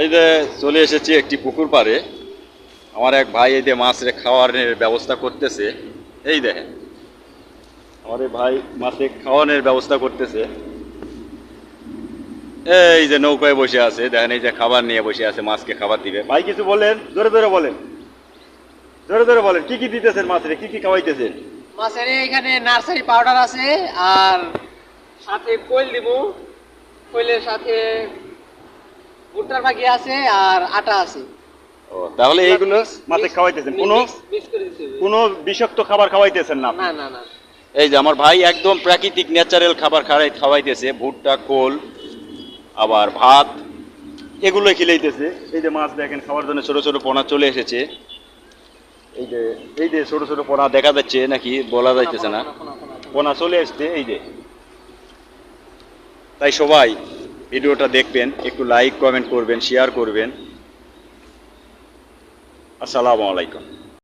এই যে চলে এসেছি একটি পুকুর পাড়ে। আমার এক ভাই এই যে মাছের খাওয়ানোর ব্যবস্থা করতেছে। এই দেখেন আমার এই ভাই মাছে খাওয়ানোর ব্যবস্থা করতেছে। এই যে নৌকায় বসে আছে, দেখেন এই যে খাবার নিয়ে বসে আছে, মাছকে খাবার দিবে। ভাই কিছু বলেন, জোরে জোরে বলেন, জোরে জোরে বলেন, কি কি দিতেছেন মাছের, কি কি খাওয়াইতেছেন? মাছের এখানে নার্সারি পাউডার আছে, আর সাথে কোয়েল দিব। কোয়েলের সাথে ভুট্টার ভাগি আছে, আর আটা আছে। ও, তাহলে এইগুলো মাছে খাওয়াইতেছেন, কোনো মিক্স করে দিতে হবে। কোনো বিষাক্ত খাবার খাওয়াইতেছেন না আপনি? না না না। এই যে আমার ভাই একদম প্রাকৃতিক ন্যাচারাল খাবার খাওয়াইতেছে, ভুট্টা, কোল, আবার ভাত, এগুলো খিলাইতেছে। এই যে মাছ দেখেন খাওয়ার জন্য ছোট ছোট পোনা চলে এসেছে। এই যে এই যে ছোট ছোট পোনা দেখা যাচ্ছে নাকি বলা যাইতেছে না, পোনা চলে আসছে এই যে। তাই সবাই ভিডিওটা দেখবেন, একটু লাইক কমেন্ট করবেন, শেয়ার করবেন। আসসালামু আলাইকুম।